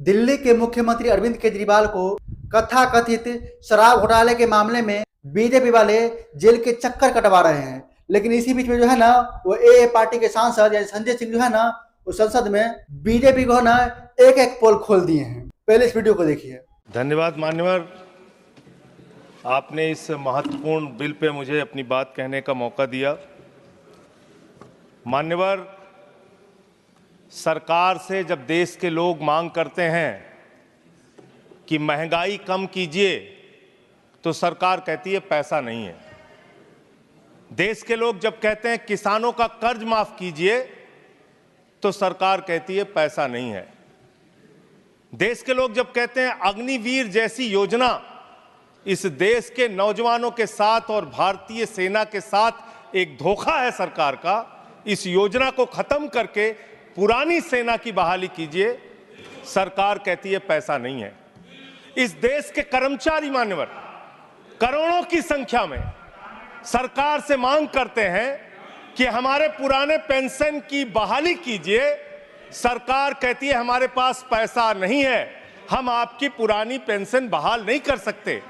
दिल्ली के मुख्यमंत्री अरविंद केजरीवाल को कथाकथित शराब घोटाले के मामले में बीजेपी वाले जेल के चक्कर कटवा रहे हैं। लेकिन इसी बीच में जो है ना, वो ए पार्टी के सांसद यानी संजय सिंह जो है ना, वो संसद में बीजेपी को ना एक एक पोल खोल दिए हैं। पहले इस वीडियो को देखिए। धन्यवाद मान्यवर, आपने इस महत्वपूर्ण बिल पे मुझे अपनी बात कहने का मौका दिया। मान्यवर, सरकार से जब देश के लोग मांग करते हैं कि महंगाई कम कीजिए, तो सरकार कहती है पैसा नहीं है। देश के लोग जब कहते हैं किसानों का कर्ज माफ कीजिए, तो सरकार कहती है पैसा नहीं है। देश के लोग जब कहते हैं अग्निवीर जैसी योजना इस देश के नौजवानों के साथ और भारतीय सेना के साथ एक धोखा है सरकार का, इस योजना को खत्म करके पुरानी सेना की बहाली कीजिए, सरकार कहती है पैसा नहीं है। इस देश के कर्मचारी मान्यवर करोड़ों की संख्या में सरकार से मांग करते हैं कि हमारे पुराने पेंशन की बहाली कीजिए। सरकार कहती है हमारे पास पैसा नहीं है, हम आपकी पुरानी पेंशन बहाल नहीं कर सकते।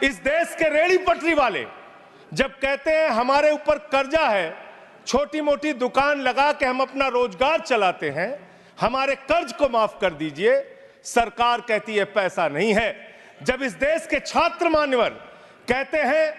इस देश के रेहड़ी पटरी वाले जब कहते हैं हमारे ऊपर कर्जा है, छोटी मोटी दुकान लगा के हम अपना रोजगार चलाते हैं, हमारे कर्ज को माफ कर दीजिए, सरकार कहती है पैसा नहीं है। जब इस देश के छात्र मान्यवर कहते हैं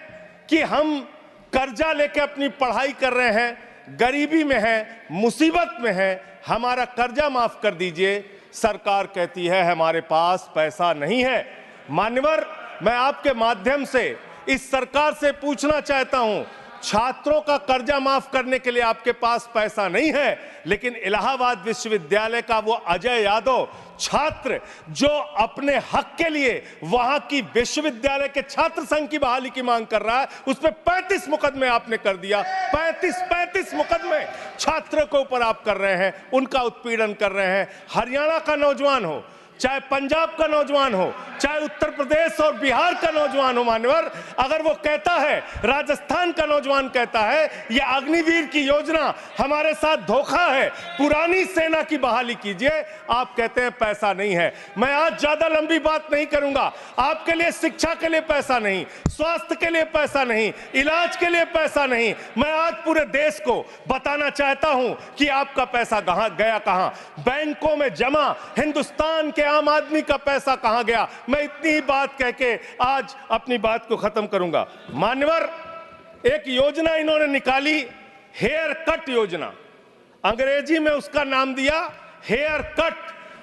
कि हम कर्जा लेके अपनी पढ़ाई कर रहे हैं, गरीबी में हैं, मुसीबत में हैं, हमारा कर्जा माफ कर दीजिए, सरकार कहती है हमारे पास पैसा नहीं है। मान्यवर, मैं आपके माध्यम से इस सरकार से पूछना चाहता हूं, छात्रों का कर्जा माफ करने के लिए आपके पास पैसा नहीं है, लेकिन इलाहाबाद विश्वविद्यालय का वो अजय यादव छात्र जो अपने हक के लिए वहां की विश्वविद्यालय के छात्र संघ की बहाली की मांग कर रहा है, उस पर 35 मुकदमे आपने कर दिया। 35 मुकदमे छात्रों के ऊपर आप कर रहे हैं, उनका उत्पीड़न कर रहे हैं। हरियाणा का नौजवान हो, चाहे पंजाब का नौजवान हो, चाहे उत्तर प्रदेश और बिहार का नौजवान हो मान्यवर, अगर वो कहता है, राजस्थान का नौजवान कहता है ये अग्निवीर की योजना हमारे साथ धोखा है, पुरानी सेना की बहाली कीजिए, आप कहते हैं पैसा नहीं है। मैं आज ज्यादा लंबी बात नहीं करूंगा। आपके लिए शिक्षा के लिए पैसा नहीं, स्वास्थ्य के लिए पैसा नहीं, इलाज के लिए पैसा नहीं। मैं आज पूरे देश को बताना चाहता हूं कि आपका पैसा कहां गया, कहां बैंकों में जमा हिंदुस्तान के आम आदमी का पैसा कहां गया। मैं इतनी ही बात कह के आज अपनी बात को खत्म करूंगा। मान्यवर, एक योजना इन्होंने निकाली, हेयर कट योजना। अंग्रेजी में उसका नाम दिया हेयर कट,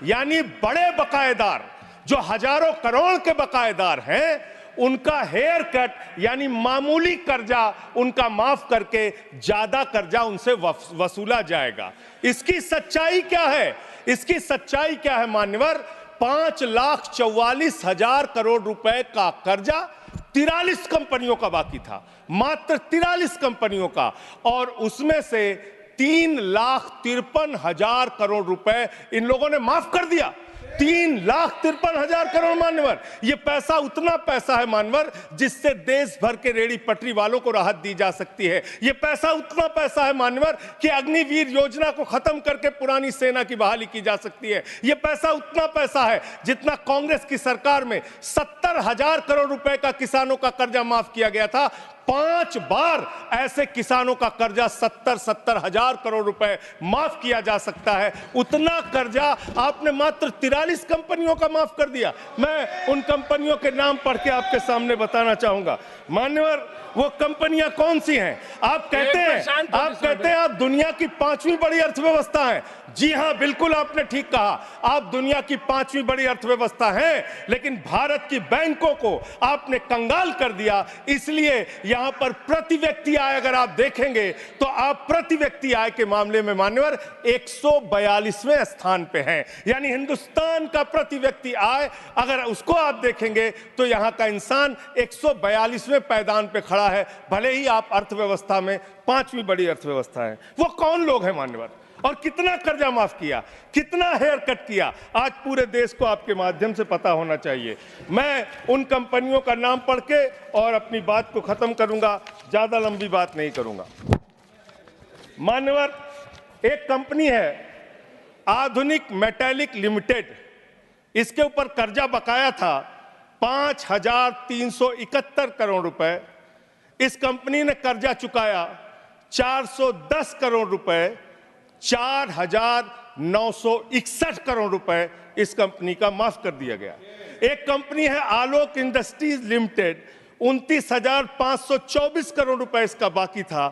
यानी बड़े बकायेदार जो हजारों करोड़ के बकायेदार हैं, उनका हेयर कट यानी मामूली कर्जा उनका माफ करके ज्यादा कर्जा उनसे वसूला जाएगा। इसकी सच्चाई क्या है? इसकी सच्चाई क्या है मान्यवर? 5,44,000 करोड़ रुपए का कर्जा 43 कंपनियों का बाकी था, मात्र 43 कंपनियों का, और उसमें से 3,53,000 करोड़ रुपए इन लोगों ने माफ कर दिया। 3,53,000 करोड़ मान्यवर, ये पैसा उतना पैसा है मान्यवर जिससे देश भर के रेहड़ी पटरी वालों को राहत दी जा सकती है। ये पैसा उतना पैसा है मान्यवर कि अग्निवीर योजना को खत्म करके पुरानी सेना की बहाली की जा सकती है। ये पैसा उतना पैसा है जितना कांग्रेस की सरकार में 70,000 करोड़ रुपए का किसानों का कर्जा माफ किया गया था। 5 बार ऐसे किसानों का कर्जा 70,000 करोड़ रुपए माफ किया जा सकता है। उतना कर्जा आपने मात्र 43 कंपनियों का माफ कर दिया। मैं उन कंपनियों के नाम पढ़ के आपके सामने बताना चाहूंगा। मान्यवर, वो कंपनियां कौन सी हैं? आप कहते हैं आप दुनिया की 5वीं बड़ी अर्थव्यवस्था हैं। जी हां, बिल्कुल आपने ठीक कहा, आप दुनिया की 5वीं बड़ी अर्थव्यवस्था हैं, लेकिन भारत की बैंकों को आपने कंगाल कर दिया। इसलिए यहां पर प्रति व्यक्ति आय अगर आप देखेंगे तो आप प्रति व्यक्ति आय के मामले में मान्यवर 142वें स्थान पे हैं। यानी हिंदुस्तान का प्रति व्यक्ति आय अगर उसको आप देखेंगे तो यहां का इंसान 142वें पायदान पे खड़ा है, भले ही आप अर्थव्यवस्था में 5वीं बड़ी अर्थव्यवस्था है। वो कौन लोग हैं मान्यवर, और कितना कर्जा माफ किया, कितना हेयर कट किया, आज पूरे देश को आपके माध्यम से पता होना चाहिए। मैं उन कंपनियों का नाम पढ़ के और अपनी बात को खत्म करूंगा, ज्यादा लंबी बात नहीं करूंगा। मान्यवर, एक कंपनी है आधुनिक मेटालिक लिमिटेड, इसके ऊपर कर्जा बकाया था 5,371 करोड़ रुपए। इस कंपनी ने कर्जा चुकाया 410 करोड़ रुपए। 4,961 करोड़ रुपए इस कंपनी का माफ कर दिया गया। एक कंपनी है आलोक इंडस्ट्रीज लिमिटेड, 29,524 करोड़ रुपए इसका बाकी था।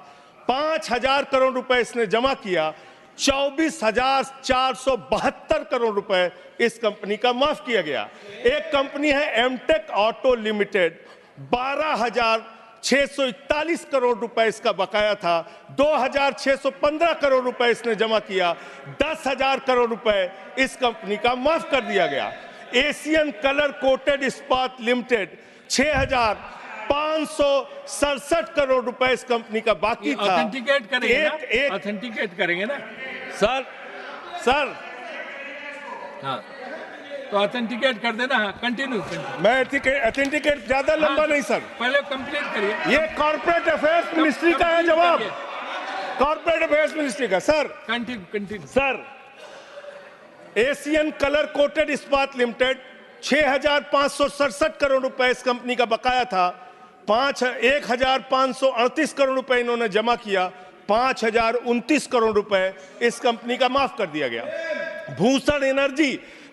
5,000 करोड़ रुपए इसने जमा किया। 24,472 करोड़ रुपए इस कंपनी का माफ किया गया। एक कंपनी है एमटेक ऑटो लिमिटेड, 12,641 करोड़ रुपए इसका बकाया था। 2,615 करोड़ रुपए इसने जमा किया। 10,000 करोड़ रुपए इस कंपनी का माफ कर दिया गया। एशियन कलर कोटेड इस्पात लिमिटेड, 6,567 करोड़ रुपए इस कंपनी का बाकी था। ऑथेंटिकेट करेंगे ऑथेंटिकेट करेंगे ना सर। हाँ, तो ऑथेंटिकेट कर देना। हाँ, कंटिन्यू। मैं ऑथेंटिकेट ज्यादा लंबा नहीं सर, पहले कंप्लीट करिए। ये कॉर्पोरेट अफेयर्स मिनिस्ट्री का है जवाब, कॉर्पोरेट अफेयर्स मिनिस्ट्री का। Sir continue sir, Asian colour coated इस्पात लिमिटेड, 6,567 करोड़ रुपए इस कंपनी का बकाया था। 1,538 करोड़ रुपए इन्होंने जमा किया। 5,029 करोड़ रुपए इस कंपनी का माफ कर दिया गया।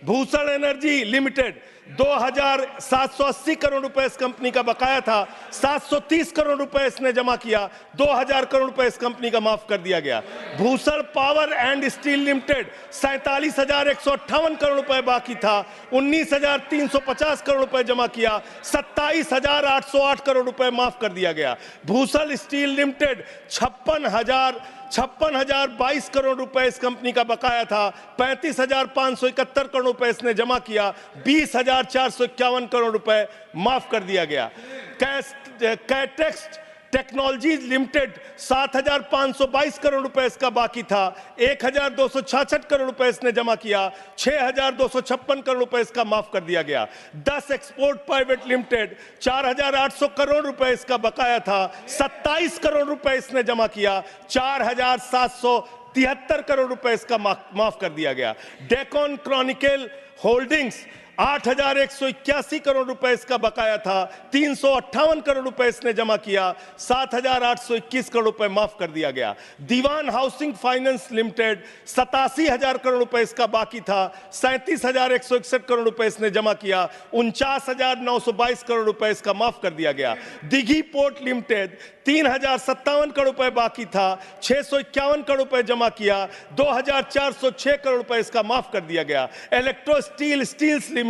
भूषण एनर्जी लिमिटेड, 2,780 करोड़ रुपए इस कंपनी का बकाया था। 730 करोड़ रुपए इसने जमा किया। 2,000 करोड़ रुपए इस कंपनी का माफ कर दिया गया। Bhushan power and steel limited, 47,158 crore रुपए बाकी था। 19,350 करोड़ रुपए जमा किया। 27,808 करोड़ रुपए माफ कर दिया गया। भूषण स्टील लिमिटेड, 56,022 करोड़ रुपए इस कंपनी का बकाया था। 35,571 करोड़ रुपए इसने जमा किया। 20,451 करोड़ रुपए माफ कर दिया गया। कैटेक्स टेक्नोलॉजीज लिमिटेड, 7,522 करोड़ रुपए इसका बाकी था। 1,266 करोड़ रुपए इसने जमा किया। 6,256 करोड़ रुपए इसका माफ कर दिया गया। 10 एक्सपोर्ट प्राइवेट लिमिटेड, 4,800 करोड़ रुपए इसका बकाया था। 27 करोड़ रुपए इसने जमा किया। 4,773 करोड़ रुपए इसका माफ कर दिया गया। डेकॉन क्रॉनिकल होल्डिंग्स, 8,181 करोड़ रुपए इसका बकाया था। 358 करोड़ रुपए इसने जमा किया। 7,821 करोड़ रुपए माफ कर दिया गया। दीवान हाउसिंग फाइनेंस लिमिटेड, 87,000 करोड़ रुपए इसका बाकी था। 37,161 करोड़ रुपए इसने जमा किया। 49,922 करोड़ रुपए इसका माफ कर दिया गया। दिघी पोर्ट लिमिटेड, 3,057 करोड़ रुपए बाकी था। 651 करोड़ रुपए जमा किया। 2,406 करोड़ रुपए इसका माफ कर दिया गया। इलेक्ट्रो स्टील्स लिमिटेड,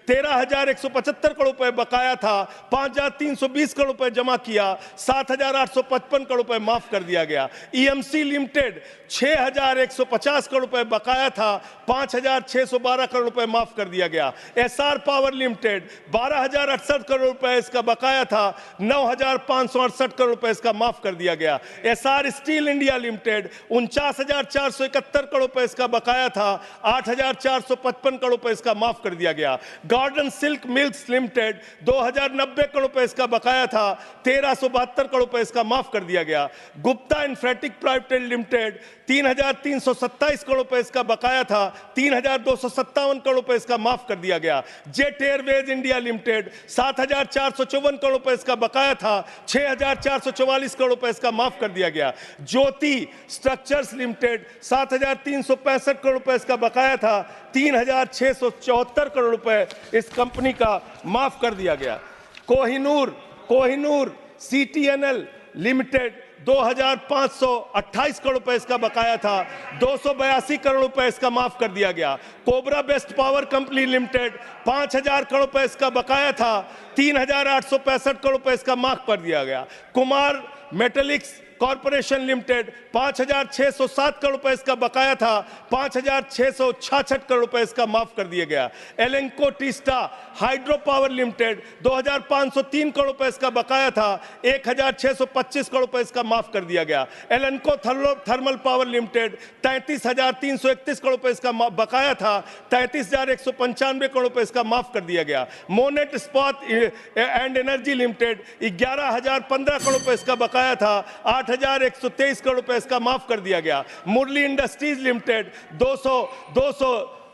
13,175 करोड़ रुपए बकाया था। 5,320 करोड़ रुपए जमा किया। 7,855 करोड़ रुपए माफ कर दिया गया। ईएमसी लिमिटेड, 6,150 करोड़ रुपए बकाया था। 5,612 करोड़ रुपए माफ कर दिया गया। एसआर पावर लिमिटेड, 12,068 करोड़ रुपए इसका बकाया था। 9,568 करोड़ रुपए इसका माफ कर दिया गया। SR steel India limited, 49,471 crore रुपए इसका बकाया था। 8,455 करोड़ रुपए इसका माफ कर दिया गया। Garden silk milks limited, 2,090 crore रुपए इसका बकाया था। 1,372 करोड़ रुपए इसका माफ कर दिया गया। Gupta Infratech private limited, 3,327 crore रुपए इसका बकाया था। 3,257 करोड़ रुपए इसका माफ कर दिया गया। Jet Airways India limited, 7,454 crore रुपए इसका बकाया था। 6,444 करोड़ रुपए इसका माफ कर दिया गया। ज्योति स्ट्रक्चर्स लिमिटेड, 7,365 करोड़ रुपए इसका बकाया था। 3,674 करोड़ रुपए इस कंपनी का माफ कर दिया गया। कोहिनूर सीटीएनएल लिमिटेड, 2,528 करोड़ रुपए इसका बकाया था। 282 करोड़ रुपए इसका माफ कर दिया गया। Cobra best power company limited, 5,000 crore रुपए इसका बकाया था। 3,865 करोड़ रुपए इसका माफ कर दिया गया। Kumar metallics corporation limited, 5,607 crore रुपए इसका बकाया था। 5,666 करोड़ रुपए इसका माफ कर दिया गया। Lanco Teesta hydro power limited, 2,503 crore रुपए इसका बकाया था। 1,625 करोड़ रुपए इसका माफ कर दिया गया। एलेंको थर्मल पावर लिमिटेड, 33,331 करोड़ रुपए इसका बकाया था। 33,195 करोड़ रुपए इसका माफ कर दिया गया। मोनेट इस्पात एंड एनर्जी लिमिटेड, 11,015 करोड़ रुपए इसका बकाया था। 8,123 करोड़ रुपए इसका माफ कर दिया गया। मुरली इंडस्ट्रीज लिमिटेड, 200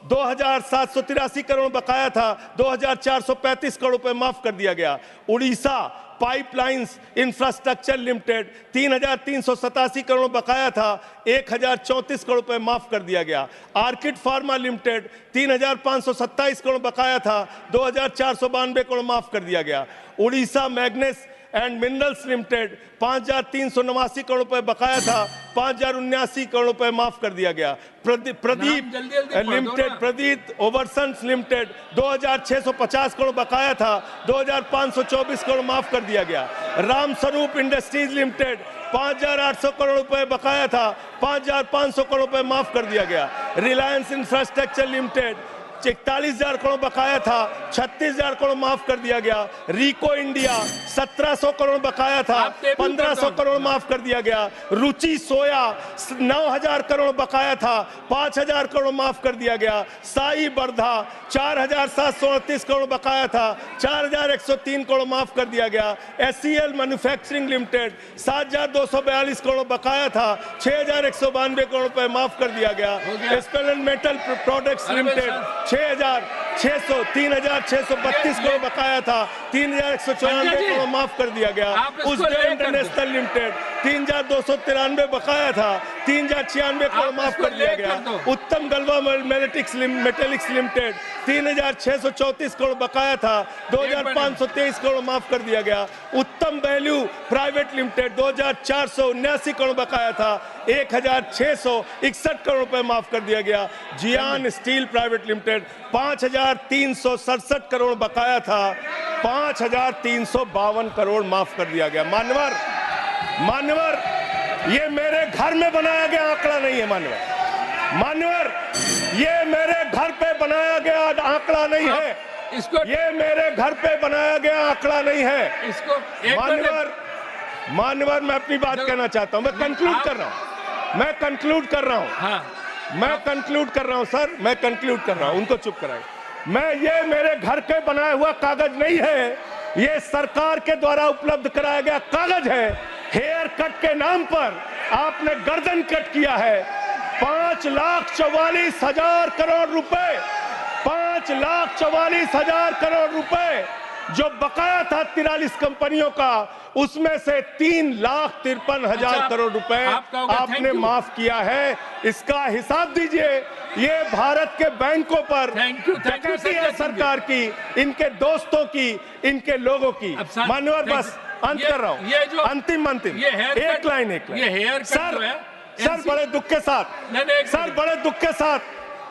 2783 करोड़ बकाया था, 2435 करोड़ रुपए माफ कर दिया गया। Orissa pipelines infrastructure limited 3387 crore बकाया था, 1034 करोड़ रुपए माफ कर दिया गया। आर्किड फार्मा लिमिटेड 3527 करोड़ बकाया था, 2492 करोड़ माफ कर दिया गया। Orissa मैग्नेस and minerals limited 5389 crore रुपए बकाया था, 5079 करोड़ रुपए माफ कर दिया गया। प्रदीप लिमिटेड, प्रदीप ओवरसन्स लिमिटेड 2650 करोड़ बकाया था, 2524 करोड़ माफ कर दिया गया। रामस्वरूप इंडस्ट्रीज लिमिटेड 5800 करोड़ रुपए बकाया था, 5500 करोड़ रुपए माफ कर दिया गया। रिलायंस इंफ्रास्ट्रक्चर लिमिटेड 41,000 करोड़ बकाया था, 36,000 करोड़ माफ कर दिया गया। रिको इंडिया 1700 करोड़ बकाया था, 1500 करोड़ माफ कर दिया गया। रुचि सोया 9,000 करोड़ बकाया था, 5,000 करोड़ माफ कर दिया गया। साई बर्धा 4,738 करोड़ बकाया था, 4,103 करोड़ माफ कर दिया गया। SCL मैन्युफैक्चरिंग लिमिटेड 7,242 करोड़ बकाया था, 6,192 करोड़ रुपए माफ कर दिया गया। स्पेलेंट मेटल प्रोडक्ट्स लिमिटेड 3,632 करोड़ बकाया था, 3,194 करोड़ माफ कर दिया गया। उज्जैन इंटरनेशनल लिमिटेड 3,293 बकाया था, 3,096 करोड़ माफ कर दिया गया। उत्तम गलवा मेटेलिक्स लिमिटेड 3,634 करोड़ बकाया था, 2,523 करोड़ माफ कर दिया गया। उत्तम वैल्यू प्राइवेट लिमिटेड 2,479 करोड़ बकाया था, 1,661 करोड़ रुपए माफ कर दिया गया। जियान स्टील प्राइवेट लिमिटेड 5,367 करोड़ बकाया था, 5,352 करोड़ माफ कर दिया गया। मान्यवर, ये मेरे घर में बनाया गया आंकड़ा नहीं है। मान्यवर, ये मेरे घर पे बनाया गया आंकड़ा नहीं है। ये मेरे घर पे बनाया गया आंकड़ा नहीं है। मान्यवर, मैं अपनी बात कहना चाहता हूं। मैं कंक्लूड कर रहा हूं सर, मैं कंक्लूड कर रहा हूं। उनको चुप कराएं। ये मेरे घर के बनाया हुआ कागज नहीं है, ये सरकार के द्वारा उपलब्ध कराया गया कागज है। हेयर कट के नाम पर आपने गर्दन कट किया है। 5,44,000 करोड़ रुपए, 5,44,000 करोड़ रुपए जो बकाया था 43 कंपनियों का, उसमें से 3,53,000 करोड़ रुपए आपने माफ किया है। इसका हिसाब दीजिए। ये भारत के बैंकों पर डकैती है सरकार की, इनके दोस्तों की, इनके लोगों की। मान्यवर, बस अंत कर रहा हूं। अंतिम एक लाइन सर, बड़े दुख के साथ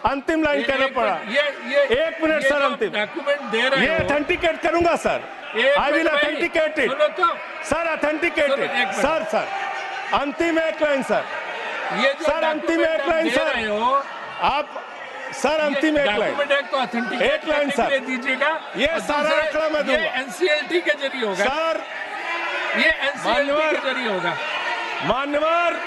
अंतिम लाइन कहना पड़ा। 1 मिनट सर, अंतिम डॉक्यूमेंट दे रहे हो। ये ऑथेंटिकेट करूंगा sir. I will authenticate it sir, authenticate it sir. अंतिम एक लाइन सर, ये सर अंतिम एक लाइन सर, आप सर अंतिम एक लाइन सर दीजिएगा। ये सारा आंकड़ा मैं दूंगा। NCLT के जरिए होगा सर, ये NCLT के जरिए होगा। मान्यवर,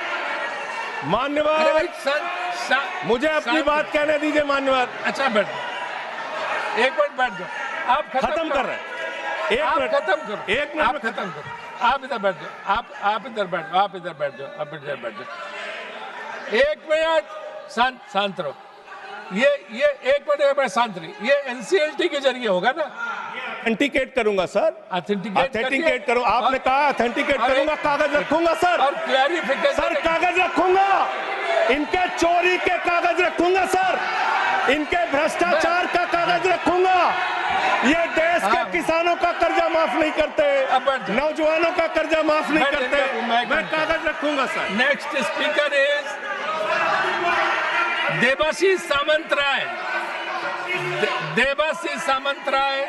मुझे अपनी बात कहने दीजिए। मान्यवर, अच्छा बैठ, एक मिनट बैठ जाओ। आप खत्म कर रहे हैं। आप खत्म करो। आप खत्म करो। आप इधर बैठ जाओ। आप इधर बैठ जाओ। आप इधर बैठ जाओ। 1 मिनट शांत रहो। ये 1 मिनट शांत रही। ये NCLT के जरिए होगा ना? ऑथेंटिकेट करूंगा सर। ऑथेंटिकेट करो। आपने कहा ऑथेंटिकेट करूंगा, कागज रखूंगा सर। और क्लैरिफिकेशन सर, कागज रखूंगा, इनके चोरी के कागज रखूंगा सर, इनके भ्रष्टाचार का कागज रखूंगा। ये देश के किसानों का कर्जा माफ नहीं करते, नौजवानों का कर्जा माफ नहीं करते। मैं कागज रखूंगा sir. Next speaker is Debashish Samantaray. Debashish Samantaray.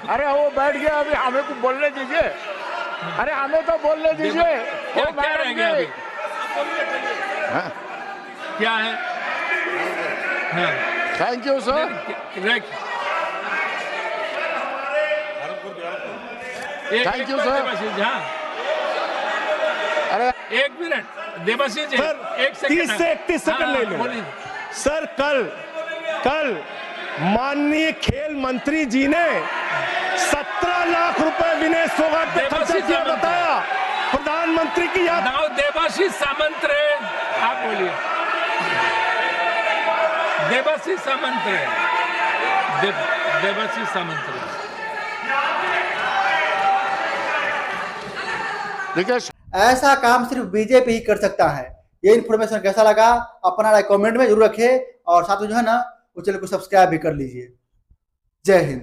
अरे वो बैठ गया, अभी हमें को बोलने दीजिए। अरे हमें तो बोलने दीजिए। क्या रह गया अभी? क्या है? Thank you sir. Thank you sir. अरे 1 मिनट देवाशीष जी, 1 सेकंड, 30 से 31 सेकंड ले लो सर। कल माननीय खेल मंत्री जी ने 17 लाख रुपए विनेश फोगाट पे खर्चा किया बताया। प्रधानमंत्री की याद। नाउ देवाशीष सामंत रहे, आप बोलिए। देवाशीष सामंत रहे, देवाशीष सामंत रहे। देखिए, ऐसा काम सिर्फ बीजेपी ही कर सकता है। ये इन्फॉर्मेशन कैसा लगा अपना राय कमेंट में जरूर रखें और साथ में जो है ना वो चैनल को सब्सक्राइब भी कर लीजिए। जय हिंद।